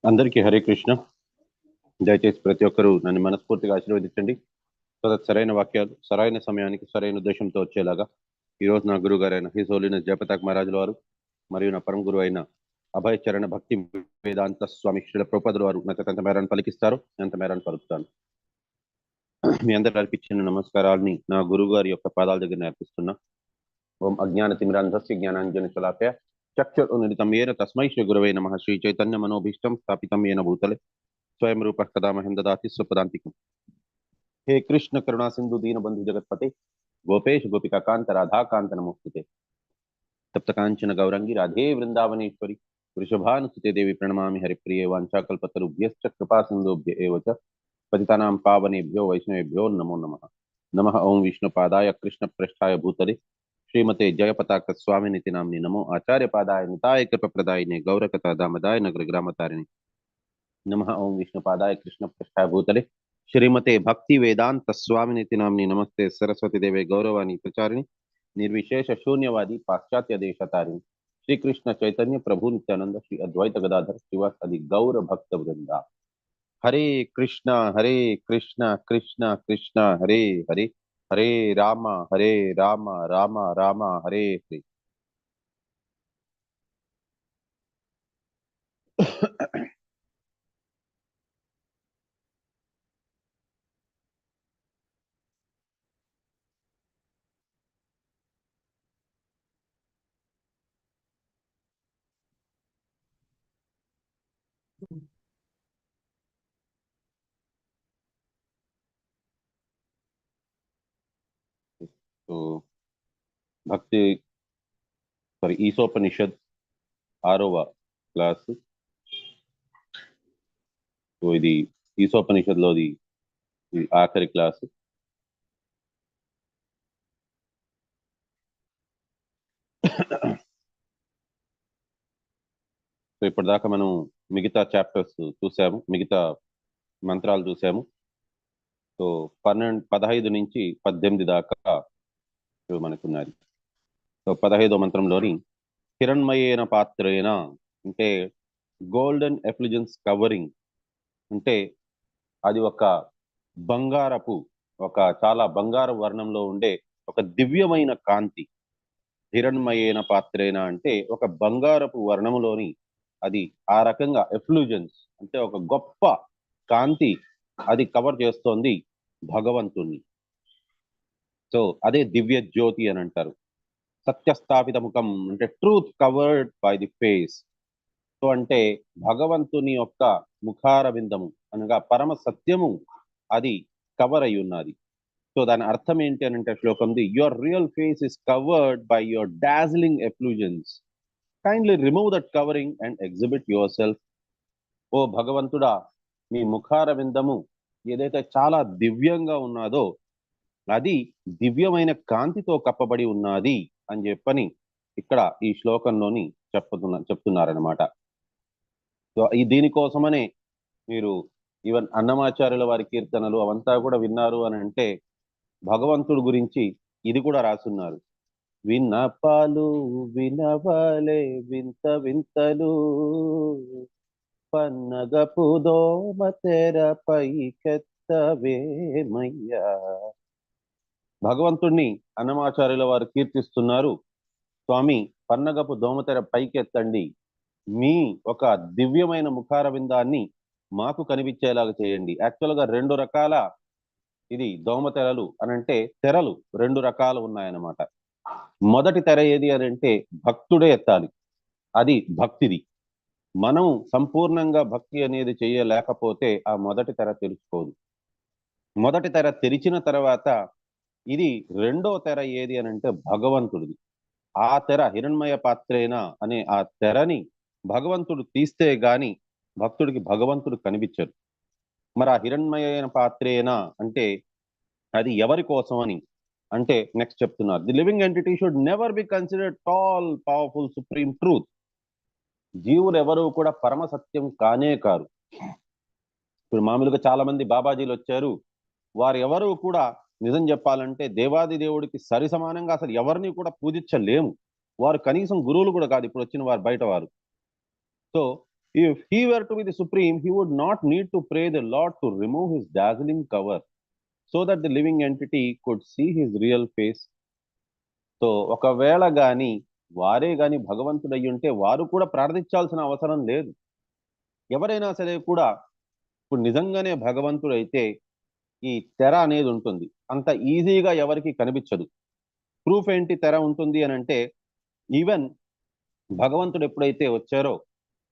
అందరికీ హరే కృష్ణ. దయచేసి ప్రతి ఒక్కరూ నన్ను మనస్ఫూర్తిగా ఆశీర్వదించండి. సరైన వాక్యాలు సరైన సమయానికి సరైన ఉద్దేశంతో వచ్చేలాగా ఈరోజు నా గురువు గారైన హిజ్ హోలీనెస్ జయపతాక్ మహారాజుల వారు మరియు నా పరమ గురువు అయిన అభయ చరణ భక్తి వేదాంత స్వామి శ్రీల ప్రభుపాదుల వారు నాకు ఎంత మేరాన్ని పలికిస్తారు, ఎంత మేరాన్ని పలుకుతాను. మీ అందరూ అర్పించిన నమస్కారాలని నా గురువు గారి యొక్క పాదాల దగ్గర నేర్పిస్తున్నా. ఓం అజ్ఞాన తిమిరాంధస్య జ్ఞానాంజన శలాకయ చక్షురున్మిలితం येन తస్మై శ్రీ గురవే నమః. శ్రీ చైతన్య మనోభీష్టం స్థాపితం येन భూతలే స్వయం రూప కదా మహం దదాతి స్వపదాంతికం. हे कृष्ण करुणा सिंधु दीन बंधु जगतपते गोपेश गोपिका कांत राधा कांत नमोस्तुते. तप्त कांचन गौरंगी राधे वृंदावनेश्वरी वृषभानुसुते देवी प्रणमामि हरिप्रिये. वाञ्छाकल्पतरुभ्यश्च कृपा सिन्धुभ्य एव च पतितानां पावनेभ्यो वैष्णवेभ्यो नमो नमः. नमः ओं विष्णुपादाय कृष्णप्रेष्ठाय भूतले श्रीमते जयपताक स्वामिनिति नाम्नि नमो आचार्यपादाय निताय कृपप्रदायिने गौरकथा दामदाय नगरग्रामतारिणे. नमः ओं विष्णुपादाय कृष्णप्रेष्ठाय भूतले श्रीमते भक्ति वेदांत स्वामिनिति नाम्नि नमस्ते सरस्वती देवे गौरवाणी प्रचारिणी निर्विशेष शून्यवादी पाश्चात्य देशतारिणी. श्री कृष्ण चैतन्य प्रभु नित्यानंद श्री अद्वैत गदाधर श्रीवासादि गौर भक्त वृंदा. हरे कृष्णा कृष्ण कृष्ण हरे हरे, हरे राम राम राम हरे हरे. तो భక్తి ఈశోపనిషద్ 6వ క్లాసు. సో ఇది ఈశోపనిషద్లోది ఆఖరి క్లాసు. సో ఇప్పటిదాకా మనం మిగతా చాప్టర్స్ చూసాము, మిగతా మంత్రాలు చూసాము. సో 15 నుంచి 18 దాకా మనకున్నది. సో 15వ మంత్రంలోని హిరణ్మయేన పాత్రేన అంటే గోల్డెన్ ఎఫ్లిజెన్స్ కవరింగ్ అంటే అది ఒక బంగారపు, చాలా బంగారు వర్ణంలో ఉండే ఒక దివ్యమైన కాంతి. హిరణ్మయేన పాత్రేన అంటే ఒక బంగారపు వర్ణములోని అది ఆ రకంగా ఎఫ్లూజెన్స్ అంటే ఒక గొప్ప కాంతి అది కవర్ చేస్తోంది భగవంతుణ్ణి. సో అదే దివ్య జ్యోతి అని అంటారు. సత్యస్థాపిత ముఖం అంటే truth covered by the face. So అంటే భగవంతుని యొక్క ముఖార విందము అనగా పరమ సత్యము అది కవర్ అయి ఉన్నది. సో దాని అర్థం ఏంటి అని అంటే శ్లోకంది your real face is covered by your dazzling effulgence. Kindly remove that covering and exhibit yourself. ఓ భగవంతుడా, మీ ముఖార విందము ఏదైతే చాలా దివ్యంగా ఉన్నదో అది దివ్యమైన కాంతితో కప్పబడి ఉన్నది అని చెప్పని ఇక్కడ ఈ శ్లోకంలోని చెప్తున్నారనమాట. సో ఈ దీనికోసమనే మీరు ఈవెన్ అన్నమాచార్యుల వారి కీర్తనలు అవంతా కూడా విన్నారు అని అంటే భగవంతుడి గురించి ఇది కూడా రాసున్నారు. విన్నపాలు వినవలే వింత వింతలు పన్నగపు దోమ తెర పైకెత్తవేమయ్యా. భగవంతుణ్ణి అన్నమాచార్యుల వారు కీర్తిస్తున్నారు. స్వామి, పన్నగపు దోమతెర పైకెత్తండి, మీ ఒక దివ్యమైన ముఖార విందాన్ని మాకు కనిపించేలాగా చేయండి. యాక్చువల్గా 2 రకాల ఇది దోమతెరలు అనంటే తెరలు 2 రకాలు ఉన్నాయన్నమాట. మొదటి తెర ఏది అని అంటే భక్తుడే ఎత్తాలి, అది భక్తిది. మనం సంపూర్ణంగా భక్తి అనేది చేయలేకపోతే ఆ మొదటి తెర తెరుచుకోదు. మొదటి తెర తెరిచిన తర్వాత ఇది 2వ తెర ఏది అని అంటే భగవంతుడిది. ఆ తెర హిరణ్మయ పాత్రేన అనే ఆ తెరని భగవంతుడు తీస్తే గాని భక్తుడికి భగవంతుడు కనిపించరు. మరి ఆ హిరణ్మయ పాత్రేన అంటే అది ఎవరి కోసం అని అంటే నెక్స్ట్ చెప్తున్నారు, the living entity should never be considered tall powerful supreme truth. జీవులు ఎవరు కూడా పరమ సత్యం కానే కారు. ఇప్పుడు మామూలుగా చాలా మంది బాబాజీలు వచ్చారు, వారు ఎవరు కూడా నిజం చెప్పాలంటే దేవాది దేవుడికి సరి సమానంగా అసలు ఎవరిని కూడా పూజించలేము. వారు కనీసం గురువులు కూడా కాదు ఇప్పుడు వచ్చిన వారు, బయట వారు. So If he were to be the supreme, he would not need to pray the Lord to remove his dazzling cover so that the living entity could see his real face. So ఒకవేళ గాని వారే గాని భగవంతుడై ఉంటే వారు కూడా ప్రార్థించాల్సిన అవసరం లేదు. ఎవరైనా సరే కూడా ఇప్పుడు నిజంగానే భగవంతుడైతే ఈ తెర అనేది ఉంటుంది. అంత ఈజీగా ఎవరికి కనిపించదు. ప్రూఫ్ ఏంటి తెర ఉంటుంది అని అంటే, ఈవెన్ భగవంతుడు ఎప్పుడైతే వచ్చారో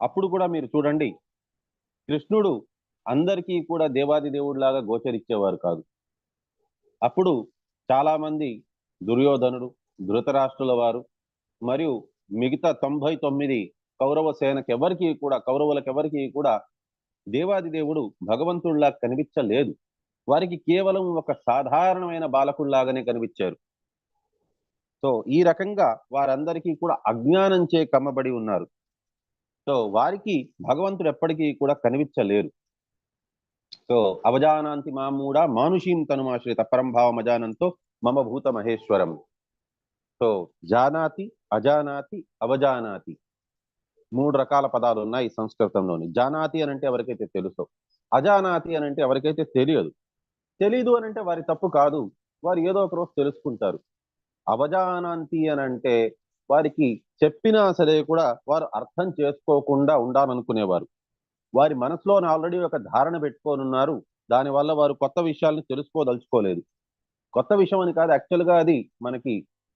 అప్పుడు కూడా మీరు చూడండి, కృష్ణుడు అందరికీ కూడా దేవాది దేవుడిలాగా గోచరించేవారు కాదు. అప్పుడు చాలా మంది దుర్యోధనుడు, ధృతరాష్ట్రుల వారు మరియు మిగతా 99 కౌరవ సేనకి ఎవరికి కూడా కౌరవులకెవరికి కూడా దేవాది దేవుడు భగవంతుడిలా కనిపించలేదు. వారికి కేవలం ఒక సాధారణమైన బాలకుల్లాగానే కనిపించారు. సో ఈ రకంగా వారందరికీ కూడా అజ్ఞానంచే కమ్మబడి ఉన్నారు. సో వారికి భగవంతుడు ఎప్పటికీ కూడా కనిపించలేరు. సో అవజానాంతి మామూఢ మానుషీం తనుమాశ్రిత పరంభావం అజానంతో మమ భూత మహేశ్వరం. సో జానాతి, అజానాతి, అవజానాతి 3 రకాల పదాలు ఉన్నాయి సంస్కృతంలోని. జానాతి అని అంటే ఎవరికైతే తెలుసో, అజానాతి అని అంటే ఎవరికైతే తెలియదు. తెలీదు అని అంటే వారి తప్పు కాదు, వారు ఏదో ఒక రోజు తెలుసుకుంటారు. అవజానాంతి అని అంటే వారికి చెప్పినా సరే కూడా వారు అర్థం చేసుకోకుండా ఉండాలనుకునేవారు. వారి మనసులో ఆల్రెడీ ఒక ధారణ పెట్టుకొని ఉన్నారు. దానివల్ల వారు కొత్త విషయాలను తెలుసుకోదలుచుకోలేదు. కొత్త విషయం అని కాదు, యాక్చువల్గా అది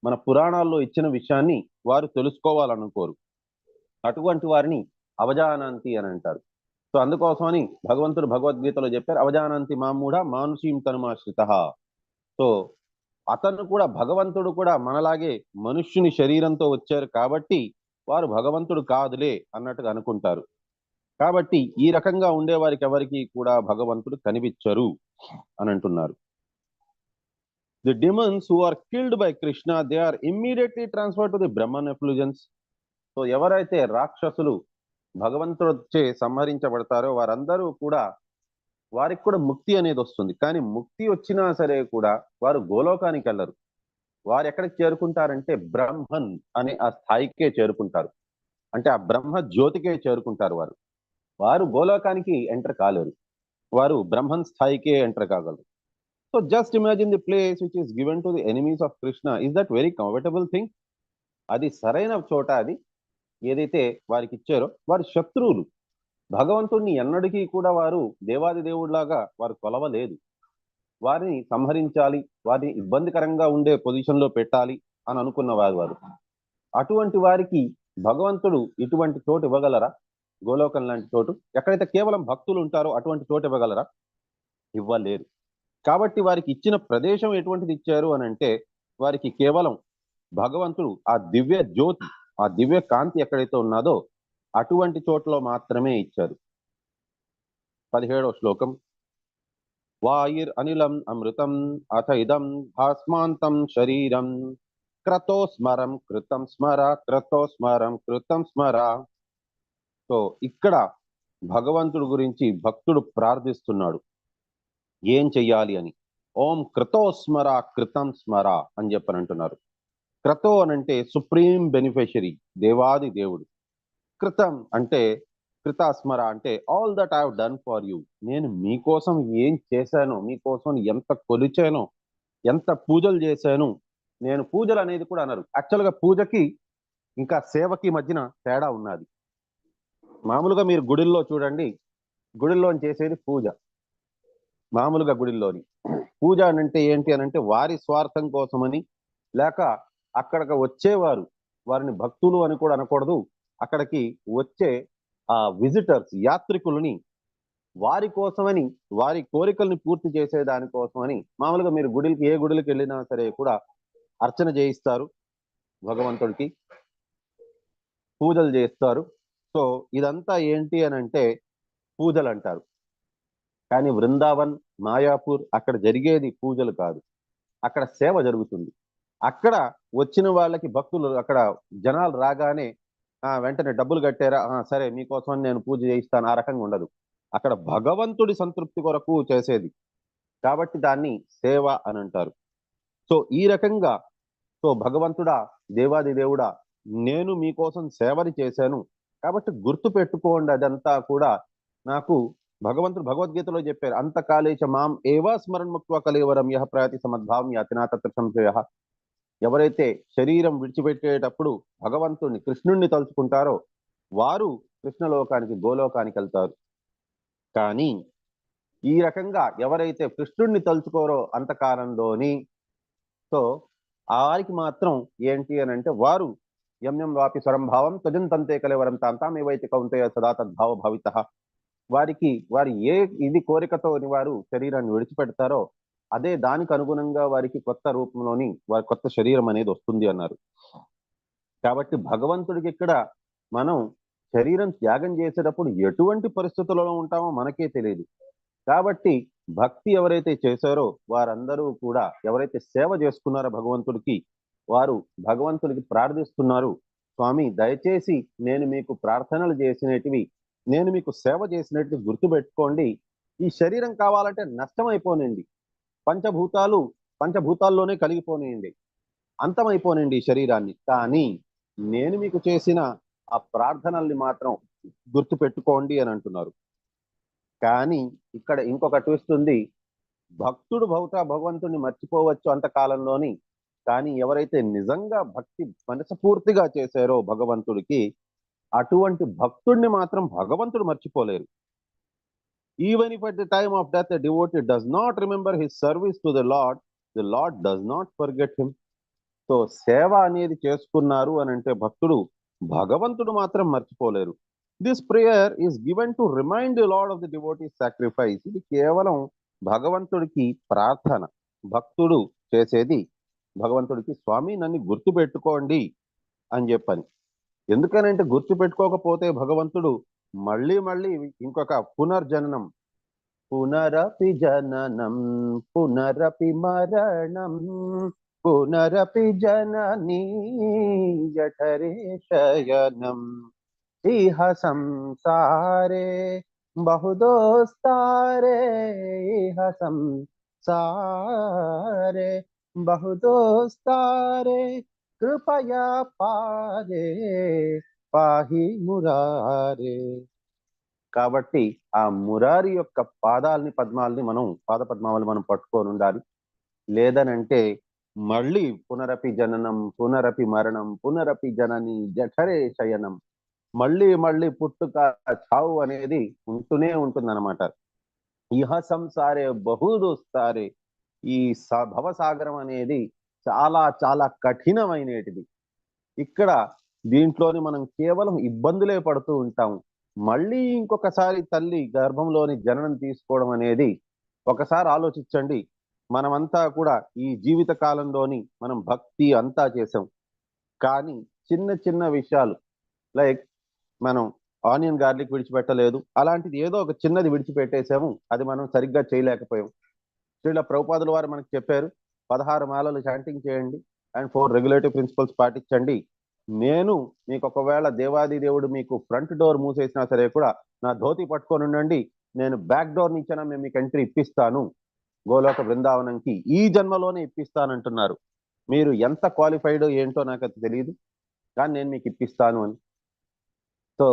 మన పురాణాల్లో ఇచ్చిన విషయాన్ని వారు తెలుసుకోవాలనుకోరు. అటువంటి వారిని అవజానాంతి అని అంటారు. సో అందుకోసమని భగవంతుడు భగవద్గీతలో చెప్పారు, అవజానాంతి మామూఢ మానుషీం తనుమాశ్రిత. సో అతను కూడా, భగవంతుడు కూడా మనలాగే మనుష్యుని శరీరంతో వచ్చారు కాబట్టి వారు భగవంతుడు కాదులే అన్నట్టుగా అనుకుంటారు. కాబట్టి ఈ రకంగా ఉండే వారికి ఎవరికి కూడా భగవంతుడు కనిపించరు అని అంటున్నారు. The demons who are killed by Krishna, they are immediately transferred to the Brahman effulgence. So ఎవరైతే రాక్షసులు భగవంతుడిచే సంహరించబడతారో వారందరూ కూడా, వారికి కూడా ముక్తి అనేది వస్తుంది. కానీ ముక్తి వచ్చినా సరే కూడా వారు గోలోకానికి వెళ్ళరు. వారు ఎక్కడికి చేరుకుంటారంటే బ్రహ్మన్ అనే ఆ స్థాయికే చేరుకుంటారు. అంటే ఆ బ్రహ్మ జ్యోతికే చేరుకుంటారు. వారు గోలోకానికి ఎంటర్ కాలేరు. వారు బ్రహ్మన్ స్థాయికే ఎంటర్ కాగలరు. So just imagine the place which is given to the enemies of Krishna. Is that very comfortable thing? అది సరైన చోట, అది ఏదైతే వారికి ఇచ్చారో వారి శత్రువులు. భగవంతుడిని ఎన్నటికీ కూడా వారు దేవాది దేవుడిలాగా వారు కొలవలేదు. వారిని సంహరించాలి, వారిని ఇబ్బందికరంగా ఉండే పొజిషన్లో పెట్టాలి అని అనుకున్న వారు. అటువంటి వారికి భగవంతుడు ఇటువంటి చోటు ఇవ్వగలరా? గోలోకం లాంటి చోటు, ఎక్కడైతే కేవలం భక్తులు ఉంటారో అటువంటి చోటు ఇవ్వగలరా? ఇవ్వలేరు. కాబట్టి వారికి ఇచ్చిన ప్రదేశం ఎటువంటిది ఇచ్చారు అని అంటే, వారికి కేవలం భగవంతుడు ఆ దివ్య జ్యోతి, ఆ దివ్య కాంతి ఎక్కడైతే ఉన్నదో అటువంటి చోట్ల మాత్రమే ఇచ్చారు. 17వ శ్లోకం. వాయిర్ అనిలం అమృతం అథ ఇదం భాస్మాంతం శరీరం క్రతో స్మరం కృతం స్మర, క్రతో స్మరం కృతం స్మర. సో ఇక్కడ భగవంతుడు గురించి భక్తుడు ప్రార్థిస్తున్నాడు ఏం చెయ్యాలి అని. ఓం క్రతో స్మర కృతం స్మర అని చెప్పని అంటున్నారు. క్రతో అనంటే సుప్రీం బెనిఫిషరీ, దేవాది దేవుడు. కృతం అంటే కృతాస్మర అంటే all that I have done for you. నేను మీకోసం ఏం చేశానో, మీకోసం ఎంత కొలిచానో, ఎంత పూజలు చేశాను. నేను పూజలు అనేది కూడా అన్నారు. యాక్చువల్గా పూజకి ఇంకా సేవకి మధ్యన తేడా ఉన్నది. మామూలుగా మీరు గుడిల్లో చూడండి, గుడిల్లో చేసేది పూజ. మామూలుగా గుడిల్లోని పూజ అంటే ఏంటి అని అంటే వారి స్వార్థం కోసమని, లేక అక్కడికి వచ్చేవారు వారిని భక్తులు అని కూడా అనకూడదు, అక్కడికి వచ్చే ఆ విజిటర్స్, యాత్రికులని వారి కోసమని, వారి కోరికల్ని పూర్తి చేసే దానికోసమని మామూలుగా మీరు గుడికి, ఏ గుడికి వెళ్ళినా సరే కూడా అర్చన చేయిస్తారు, భగవంతుడికి పూజలు చేస్తారు. సో ఇదంతా ఏంటి అని అంటే పూజలు అంటారు. కానీ బృందావన్, మాయాపూర్ అక్కడ జరిగేది పూజలు కాదు, అక్కడ సేవ జరుగుతుంది. అక్కడ వచ్చిన వాళ్ళకి, భక్తులు, అక్కడ జనాలు రాగానే వెంటనే డబ్బులు కట్టారా, సరే మీకోసం నేను పూజ చేయిస్తాను, ఆ రకంగా ఉండదు. అక్కడ భగవంతుడి సంతృప్తి కొరకు చేసేది కాబట్టి దాన్ని సేవ అని అంటారు. సో ఈ రకంగా, సో భగవంతుడా, దేవాది దేవుడా, నేను మీకోసం సేవని చేశాను, కాబట్టి గుర్తు పెట్టుకోండి, అదంతా కూడా నాకు భగవంతుడు భగవద్గీతలో చెప్పారు, అంతకాలేచ మాం ఏవా స్మరణ్ ముక్త్వా కలేవరం యః ప్రయాతి సమద్భావం యాతినా తత్ర సంశయః. ఎవరైతే శరీరం విడిచిపెట్టేటప్పుడు భగవంతుడిని కృష్ణుణ్ణి తలుచుకుంటారో వారు కృష్ణలోకానికి గోలోకానికి వెళ్తారు. కానీ ఈ రకంగా ఎవరైతే కృష్ణుణ్ణి తలుచుకోరో అంతకాలంలోని, సో ఆ వారికి మాత్రం ఏంటి అని అంటే, వారు యమ్యం వాపి స్వరం భావం త్వజంతంతే కలేవరం తాంతాం ఏవైతే కౌంతేయ సదా తద్భావ భావితః. వారు ఏ ఇది కోరికతో వారు శరీరాన్ని విడిచిపెడతారో అదే దానికి అనుగుణంగా వారికి కొత్త రూపంలోని వారి కొత్త శరీరం అనేది వస్తుంది అన్నారు. కాబట్టి భగవంతుడికి ఇక్కడ మనం శరీరం త్యాగం చేసేటప్పుడు ఎటువంటి పరిస్థితులలో ఉంటామో మనకే తెలియదు. కాబట్టి భక్తి ఎవరైతే చేశారో వారందరూ కూడా, ఎవరైతే సేవ చేసుకున్నారో భగవంతుడికి, వారు భగవంతుడికి ప్రార్థిస్తున్నారు, స్వామి దయచేసి నేను మీకు ప్రార్థనలు చేసినటివి, నేను మీకు సేవ చేసినట్టు గుర్తుపెట్టుకోండి. ఈ శరీరం కావాలంటే నష్టమైపోనండి, పంచభూతాల్లోనే కలిగిపోనేయండి, అంతమైపోనండి ఈ శరీరాన్ని, కానీ నేను మీకు చేసిన ఆ ప్రార్థనల్ని మాత్రం గుర్తు పెట్టుకోండి అని అంటున్నారు. కానీ ఇక్కడ ఇంకొక ట్విస్ట్ ఉంది. భక్తుడు భగవంతుడిని మర్చిపోవచ్చు అంతకాలంలోని, కానీ ఎవరైతే నిజంగా భక్తి మనస్ఫూర్తిగా చేశారో భగవంతుడికి, అటువంటి భక్తుడిని మాత్రం భగవంతుడు మర్చిపోలేరు. Even if at the time of death a devotee does not remember his service to the Lord does not forget him. So సేవ అనేది చేసుకున్నారు అని అంటే భక్తుడు, భగవంతుడు మాత్రం మర్చిపోలేరు. This prayer is given to remind the Lord of the devotee's sacrifice. ఇది కేవలం భగవంతుడికి ప్రార్థన, భక్తుడు చేసేది భగవంతుడికి, స్వామి నన్ను గుర్తు పెట్టుకోండి అని చెప్పని. ఎందుకనంటే గుర్తు పెట్టుకోకపోతే భగవంతుడు మళ్ళీ మళ్ళీ ఇంకొక పునర్జననం, పునరపి జననం పునరపి మరణం పునరపి జననీ జఠరే శయనం ఇహ సంసారే బహుదోస్తారే ఇహ సంసారే బహుదోస్తారే కృపయా పాదే పాహి మురారే. కాబట్టి ఆ మురారి యొక్క పద్మాలని మనం పట్టుకొని ఉండాలి. లేదనంటే మళ్ళీ పునరపి జననం పునరపి మరణం పునరపి జనని జఠరే శయనం, మళ్ళీ మళ్ళీ పుట్టుక చావు అనేది ఉంటూనే ఉంటుందన్నమాట. ఇహ సంసారే బహుదోస్తారే, ఈ భవసాగరం అనేది చాలా చాలా కఠినమైనటిది. ఇక్కడ దీంట్లోని మనం కేవలం ఇబ్బందులే పడుతూ ఉంటాము. మళ్ళీ ఇంకొకసారి తల్లి గర్భంలోని జననం తీసుకోవడం అనేది, ఒకసారి ఆలోచించండి. మనమంతా కూడా ఈ జీవిత కాలంలోని మనం భక్తి అంతా చేసాం, కానీ చిన్న చిన్న విషయాలు లైక్ మనం ఆనియన్ గార్లిక్ విడిచిపెట్టలేదు, అలాంటిది ఏదో ఒక చిన్నది విడిచిపెట్టేసాము, అది మనం సరిగ్గా చేయలేకపోయాం. శ్రీల ప్రభుపాదుల వారు మనకు చెప్పారు, 16 మాలలు చాంటింగ్ చేయండి అండ్ 4 రెగ్యులేటివ్ ప్రిన్సిపల్స్ పాటించండి. నేను మీకు ఒకవేళ దేవాది దేవుడు మీకు ఫ్రంట్ డోర్ మూసేసినా సరే కూడా నా ధోతి పట్టుకొని ఉండండి, నేను బ్యాక్ డోర్ నుంచైనా మేము మీకు ఎంట్రీ ఇప్పిస్తాను గోలోక బృందావనంకి, ఈ జన్మలోనే ఇప్పిస్తానంటున్నారు. మీరు ఎంత క్వాలిఫైడ్ ఏంటో నాకు అది తెలియదు, కానీ నేను మీకు ఇప్పిస్తాను అని. సో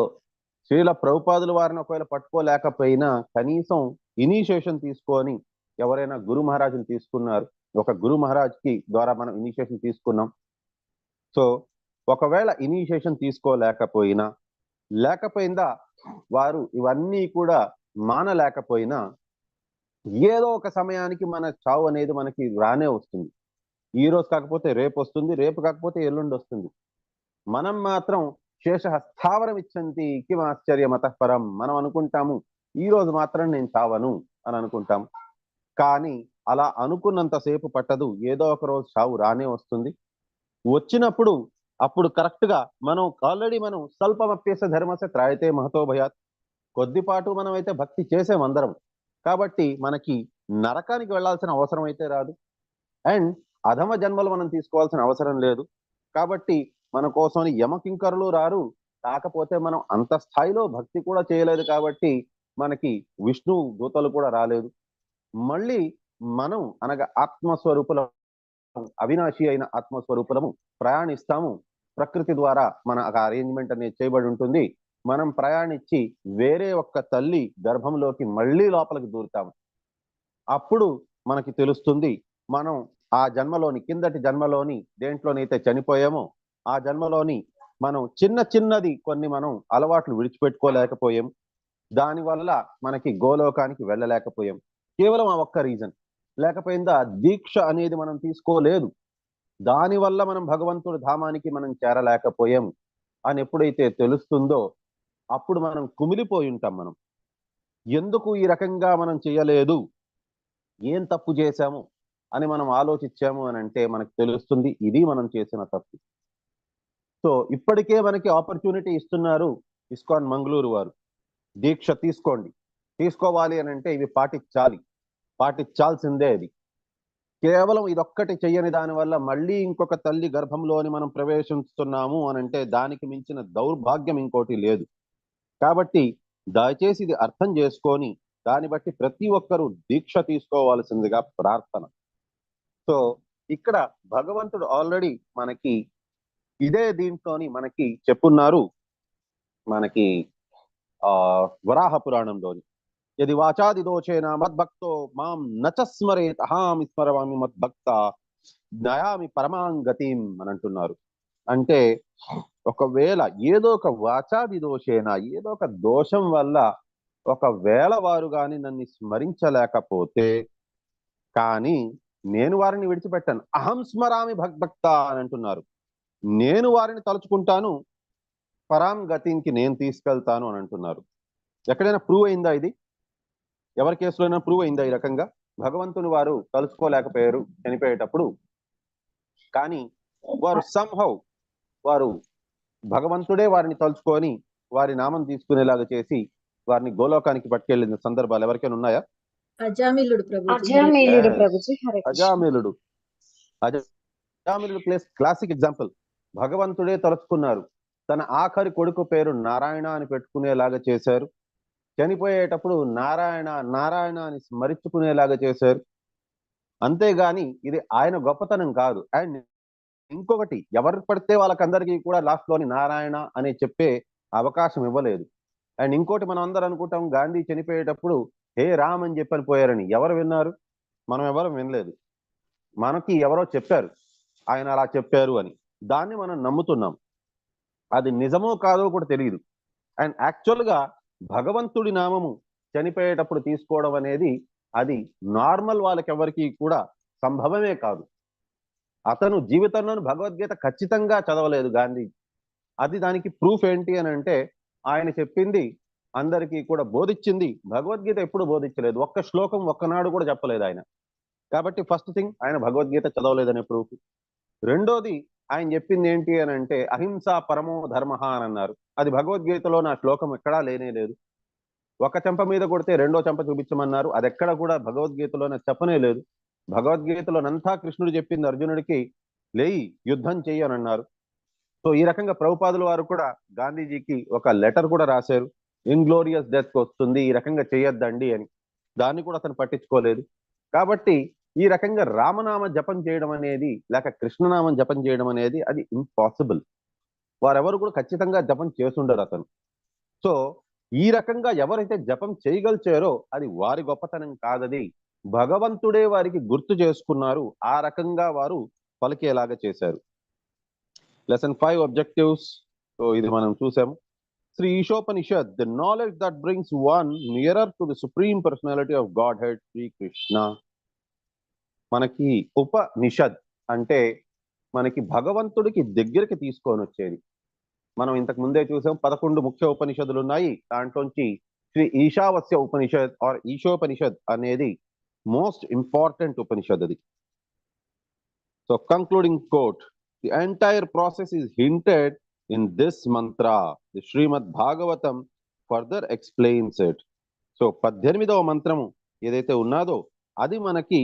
శ్రీల ప్రభుపాదుల వారిని ఒకవేళ పట్టుకోలేకపోయినా కనీసం ఇనిషియేషన్ తీసుకొని, ఎవరైనా గురు మహారాజుని తీసుకున్నారు, ఒక గురు మహారాజ్కి ద్వారా మనం ఇనిషియేషన్ తీసుకున్నాం. సో ఒకవేళ ఇనిషియేషన్ లేకపోయిందా వారు ఇవన్నీ కూడా మానలేకపోయినా, ఏదో ఒక సమయానికి మన చావు అనేది మనకి రానే వస్తుంది. ఈ రోజు కాకపోతే రేపు వస్తుంది, రేపు కాకపోతే ఎల్లుండి వస్తుంది. మనం మాత్రం శేష స్థావరం ఇచ్చంతి కిం ఆశ్చర్యమతః పరం, మనం అనుకుంటాము ఈ రోజు మాత్రం నేను చావను అని అనుకుంటాం. కానీ అలా అనుకున్నంతసేపు పట్టదు, ఏదో ఒక రోజు చావు రానే వస్తుంది. వచ్చినప్పుడు అప్పుడు కరెక్ట్ గా మనం స్వల్పమప్యస ధర్మస త్రాయతే మహతో భయాత్, కొద్దిపాటు మనం అయితే భక్తి చేసాం అందరం, కాబట్టి మనకి నరకానికి వెళ్లాల్సిన అవసరం అయితే రాదు, అండ్ అధమ జన్మలు మనం తీసుకోవాల్సిన అవసరం లేదు. కాబట్టి మన కోసం యమకింకరులు రారు, కాకపోతే మనం అంత స్థాయిలో భక్తి కూడా చేయలేదు కాబట్టి మనకి విష్ణు దూతలు కూడా రాలేదు. మళ్ళీ మనం అనగా ఆత్మస్వరూపుల అవినాశి అయిన ఆత్మస్వరూపులము ప్రయాణిస్తాము. ప్రకృతి ద్వారా మన అరేంజ్మెంట్ అనేది చేయబడి ఉంటుంది. మనం ప్రయాణించి వేరే ఒక్క తల్లి గర్భంలోకి మళ్ళీ లోపలికి దూరుతాము. అప్పుడు మనకి తెలుస్తుంది మనం ఆ జన్మలోని కిందటి జన్మలోని దేంట్లోనైతే చనిపోయామో ఆ జన్మలోని మనం చిన్నది కొన్ని మనం అలవాట్లు విడిచిపెట్టుకోలేకపోయాం. దానివల్ల మనకి గోలోకానికి వెళ్ళలేకపోయాం. కేవలం ఆ ఒక్క రీజన్. లేకపోయిందా దీక్ష అనేది మనం తీసుకోలేదు. దానివల్ల మనం భగవంతుడి ధామానికి మనం చేరలేకపోయాము అని ఎప్పుడైతే తెలుస్తుందో అప్పుడు మనం కుమిలిపోయి ఉంటాం. మనం ఎందుకు ఈ రకంగా మనం చేయలేదు, ఏం తప్పు చేశాము అని మనం ఆలోచించాము అని అంటే మనకు తెలుస్తుంది ఇది మనం చేసిన తప్పు. సో ఇప్పటికే మనకి ఆపర్చునిటీ ఇస్తున్నారు ఇస్కాన్ మంగళూరు వారు, దీక్ష తీసుకోండి, తీసుకోవాలి అని అంటే ఇవి పాటించాల్సిందే. అది కేవలం ఇదొక్కటి చెయ్యని దాని వల్ల మళ్ళీ ఇంకొక తల్లి గర్భంలోని మనం ప్రవేశిస్తున్నాము అని అంటే దానికి మించిన దౌర్భాగ్యం ఇంకోటి లేదు. కాబట్టి దయచేసి ఇది అర్థం చేసుకొని దాన్ని బట్టి ప్రతి ఒక్కరూ దీక్ష తీసుకోవాల్సిందిగా ప్రార్థన. సో ఇక్కడ భగవంతుడు ఆల్రెడీ మనకి ఇదే దీంట్లోని మనకి చెప్పున్నారు. మనకి వరాహ పురాణంలోని యది వాచాది దోషేన మద్భక్తో మాం నచస్మరేత్ అహామి స్మరవామి మద్భక్త నయామి పరమాంగతిం అని అంటున్నారు. అంటే ఒకవేళ ఏదో ఒక వాచాది దోషేన ఏదో ఒక దోషం వల్ల ఒకవేళ వారు గాని నన్ను స్మరించలేకపోతే కానీ నేను వారిని విడిచిపెట్టాను. అహం స్మరామి భక్త అని అంటున్నారు. నేను వారిని తలుచుకుంటాను, పరాం గతికి నేను తీసుకెళ్తాను అని అంటున్నారు. ఎక్కడైనా ప్రూవ్ అయిందా ఇది? ఎవరి కేసులోనైనా ప్రూవ్ అయిందా ఈ రకంగా? భగవంతుని వారు తలుచుకోలేకపోయారు చనిపోయేటప్పుడు, కానీ వారు సంహౌ వారు భగవంతుడే వారిని తలుచుకొని వారి నామం తీసుకునేలాగా చేసి వారిని గోలోకానికి పట్టుకెళ్ళిన సందర్భాలు ఎవరికైనా ఉన్నాయా? అజామిలుడు ప్రభుజీ. అజామిలుడు classic example. భగవంతుడే తలుచుకున్నారు, తన ఆఖరి కొడుకు పేరు నారాయణ అని పెట్టుకునేలాగా చేశారు. చనిపోయేటప్పుడు నారాయణ నారాయణ అని స్మరించుకునేలాగా చేశారు. అంతేగాని ఇది ఆయన గొప్పతనం కాదు. అండ్ ఇంకొకటి, ఎవరు పడితే వాళ్ళకందరికీ కూడా లాస్ట్ లోని నారాయణ అని చెప్పే అవకాశం ఇవ్వలేదు. అండ్ ఇంకోటి, మనం అందరూ అనుకుంటాం గాంధీ చనిపోయేటప్పుడు హే రామ్ అని చెప్పని పోయారని. ఎవరు విన్నారు? మనం ఎవరు వినలేదు. మనకి ఎవరో చెప్పారు ఆయన అలా చెప్పారు అని, దాన్ని మనం నమ్ముతున్నాం. అది నిజమో కాదో కూడా తెలియదు. అండ్ యాక్చువల్గా భగవంతుడి నామము చనిపోయేటప్పుడు తీసుకోవడం అనేది అది నార్మల్ వాళ్ళకి ఎవరికి కూడా సంభవమే కాదు. అతను జీవితంలో భగవద్గీత ఖచ్చితంగా చదవలేదు గాంధీ. అది దానికి ప్రూఫ్ ఏంటి అని అంటే ఆయన చెప్పింది అందరికీ కూడా బోధించింది. భగవద్గీత ఎప్పుడు బోధించలేదు, ఒక్క శ్లోకం ఒక్కనాడు కూడా చెప్పలేదు ఆయన. కాబట్టి ఫస్ట్ థింగ్ ఆయన భగవద్గీత చదవలేదనే ప్రూఫ్. రెండోది, ఆయన చెప్పింది ఏంటి అని అంటే అహింస పరమో ధర్మ అని అన్నారు. అది భగవద్గీతలో నా శ్లోకం ఎక్కడా లేనే లేదు. ఒక చెంప మీద కొడితే రెండో చెంప చూపించమన్నారు, అది ఎక్కడ కూడా భగవద్గీతలో చెప్పనే లేదు. భగవద్గీతలోనంతా కృష్ణుడు చెప్పింది అర్జునుడికి లేయి యుద్ధం చెయ్యి అని అన్నారు. సో ఈ రకంగా ప్రభుపాదుల వారు కూడా గాంధీజీకి ఒక లెటర్ కూడా రాశారు, ఇన్గ్లోరియస్ డెత్ వస్తుంది, ఈ రకంగా చేయొద్దండి అని. దాన్ని కూడా అతను పట్టించుకోలేదు. కాబట్టి ఈ రకంగా రామనామ జపం చేయడం అనేది లేక కృష్ణనామం జపం చేయడం అనేది అది ఇంపాసిబుల్. వారెవరు కూడా ఖచ్చితంగా జపం చేసుండరు అతను. సో ఈ రకంగా ఎవరైతే జపం చేయగలిచారో అది వారి గొప్పతనం కాదది, భగవంతుడే వారికి గుర్తు చేసుకున్నారు, ఆ రకంగా వారు పలికేలాగా చేశారు. Lesson 5 objectives. సో ఇది మనం చూసాము. Shri Ishopanishad, the knowledge that brings one nearer to the Supreme Personality of Godhead Shri Krishna. మనకి ఉపనిషద్ అంటే మనకి భగవంతుడికి దగ్గరికి తీసుకొని వచ్చేది. మనం ఇంతకు ముందే చూసాం 11 ముఖ్య ఉపనిషదులు ఉన్నాయి. దాంట్లోంచి శ్రీ ఈశావాస్య ఉపనిషద్ ఆర్ ఈశోపనిషద్ అనేది మోస్ట్ ఇంపార్టెంట్ ఉపనిషద్ అది. So concluding quote, the entire process is hinted in this mantra. The Shrimad Bhagavatam further explains it. So 18వ మంత్రము ఏదైతే ఉన్నదో అది మనకి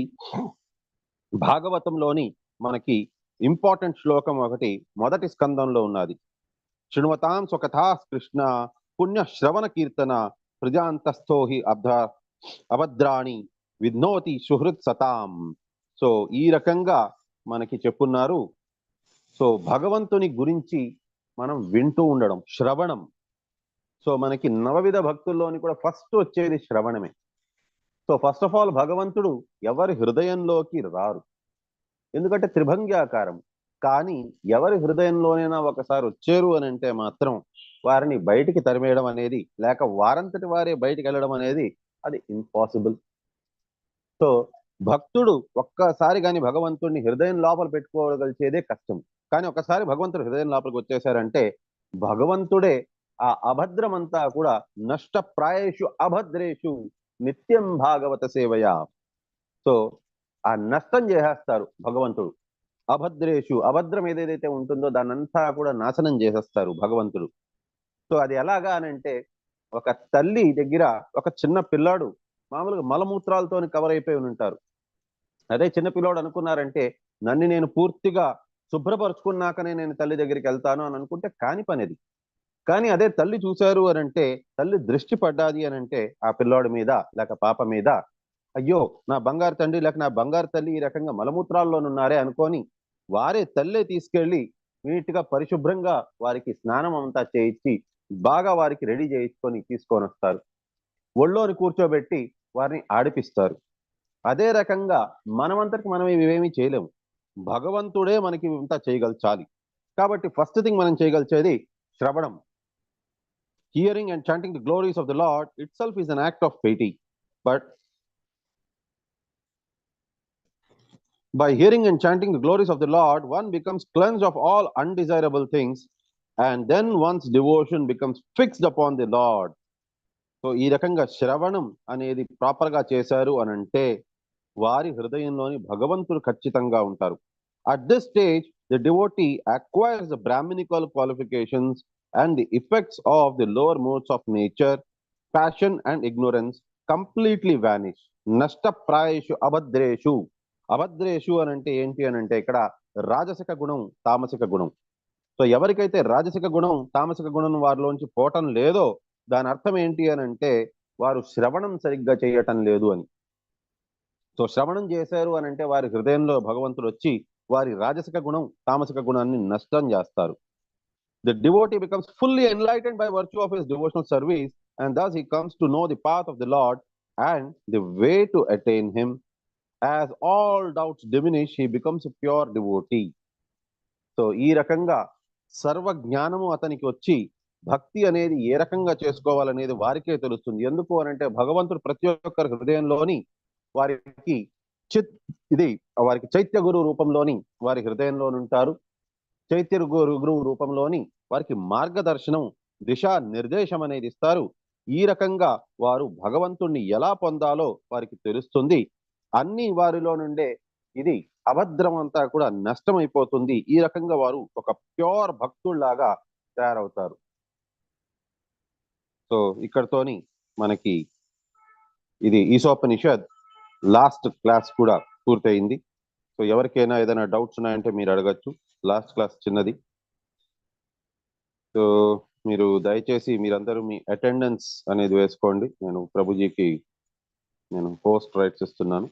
భాగవతంలోని మనకి ఇంపార్టెంట్ శ్లోకం ఒకటి మొదటి స్కందంలో ఉన్నది. శృణ్వతాం స్వకథా కృష్ణ పుణ్య శ్రవణ కీర్తన ప్రజాంతస్థో హి అభద్రాణి విఘ్నోతి సుహృత్ సతాం. సో ఈ రకంగా మనకి చెప్పున్నారు. సో భగవంతుని గురించి మనం వింటూ ఉండడం, శ్రవణం. సో మనకి నవవిధ భక్తుల్లోని కూడా ఫస్ట్ వచ్చేది శ్రవణమే. సో ఫస్ట్ ఆఫ్ ఆల్ భగవంతుడు ఎవరి హృదయంలోకి రారు, ఎందుకంటే త్రిభంగ్యాకారం. కానీ ఎవరి హృదయంలోనైనా ఒకసారి వచ్చారు అని అంటే మాత్రం వారిని బయటికి తరిమేయడం అనేది, లేక వారంతటి వారే బయటికి వెళ్ళడం అనేది అది ఇంపాసిబుల్. సో భక్తుడు ఒక్కసారి కానీ భగవంతుడిని హృదయం లోపల పెట్టుకోగలిచేదే కష్టం. కానీ ఒకసారి భగవంతుడు హృదయం లోపలికి వచ్చేసారంటే భగవంతుడే ఆ అభద్రమంతా కూడా నష్టప్రాయేషు అభద్రేషు నిత్యం భాగవత సేవయ. సో ఆ నష్టం చేసేస్తారు భగవంతుడు. అభద్రేషు, అభద్రం ఏదైతే ఉంటుందో దాన్నంతా కూడా నాశనం చేసేస్తారు భగవంతుడు. సో అది ఎలాగా అనంటే, ఒక తల్లి దగ్గర ఒక చిన్న పిల్లాడు మామూలుగా మలమూత్రాలతో కవర్ అయిపోయి ఉంటారు. అదే చిన్న పిల్లోడు అనుకున్నారంటే నన్ను నేను పూర్తిగా శుభ్రపరుచుకున్నాకనే నేను తల్లి దగ్గరికి వెళ్తాను అని అనుకుంటే కాని పని అది. కానీ అదే తల్లి చూశారు అని అంటే, తల్లి దృష్టి పడ్డాది అని అంటే ఆ పిల్లోడి మీద లేక పాప మీద, అయ్యో నా బంగారు తండ్రి లేక నా బంగారు తల్లి ఈ రకంగా మలమూత్రాల్లోనున్నారే అనుకొని వారే తల్లే తీసుకెళ్లి నీట్గా పరిశుభ్రంగా వారికి స్నానం అంతా చేయించి బాగా వారికి రెడీ చేయించుకొని తీసుకొని వస్తారు. ఒళ్ళోని కూర్చోబెట్టి వారిని ఆడిపిస్తారు. అదే రకంగా మనమంతటికి మనం ఇవేమీ చేయలేము, భగవంతుడే మనకి ఇంత చేయగలచాలి. కాబట్టి ఫస్ట్ థింగ్ మనం చేయగలిచేది శ్రవణం. Hearing and chanting the glories of the Lord itself is an act of piety. But by hearing and chanting the glories of the Lord, one becomes cleansed of all undesirable things, and then one's devotion becomes fixed upon the Lord. So ఈ రకంగా శ్రవణం అనేది proper గా చేశారు అని అంటే వారి హృదయంలోని భగవంతుడు ఖచ్చితంగా ఉంటారు. At this stage the devotee acquires the Brahminical qualifications and the effects of the lower modes of nature, passion and ignorance completely vanish. Nashta prayeshu abhadreshu. అభద్రేషు అని అంటే ఏంటి అని అంటే ఇక్కడ రాజసిక గుణం, తామసిక గుణం. సో ఎవరికైతే రాజసిక గుణం, తామసిక గుణం వారిలోంచి పోవటం లేదో దాని అర్థం ఏంటి అని అంటే వారు శ్రవణం సరిగ్గా చేయటం లేదు అని. సో శ్రవణం చేశారు అని అంటే వారి హృదయంలో భగవంతుడు వచ్చి వారి రాజసిక గుణం, తామసిక గుణాన్ని నష్టం చేస్తారు. The devotee becomes fully enlightened by virtue of his devotional service, and thus he comes to know the path of the Lord and the way to attain him. As all doubts diminish, he becomes a pure devotee. So ఈ రకంగా సర్వ జ్ఞానము అతనికి వచ్చి భక్తి అనేది ఏ రకంగా చేసుకోవాలనేది వారికే తెలుస్తుంది. ఎందుకు అనంటే భగవంతుడు ప్రతి ఒక్కరి హృదయంలోని వారికి వారికి చైత్య గురు రూపంలోని వారి హృదయంలోనుంటారు. చైత్య గురువు రూపంలోని వారికి మార్గదర్శనం, దిశా నిర్దేశం అనేది ఇస్తారు. ఈ రకంగా వారు భగవంతుణ్ణి ఎలా పొందాలో వారికి తెలుస్తుంది. అన్ని వారిలో నుండే ఇది అభద్రం అంతా కూడా నష్టమైపోతుంది. ఈ రకంగా వారు ఒక ప్యూర్ భక్తుల్లాగా తయారవుతారు. సో ఇక్కడతోని మనకి ఇది ఈశోపనిషద్ లాస్ట్ క్లాస్ కూడా పూర్తయింది. సో ఎవరికైనా ఏదైనా డౌట్స్ ఉన్నాయంటే మీరు అడగచ్చు. లాస్ట్ క్లాస్ చిన్నది. సో మీరు దయచేసి మీరందరూ మీ అటెండెన్స్ అనేది వేసుకోండి. నేను ప్రభుజీకి పోస్ట్ రైట్స్ ఇస్తున్నాను.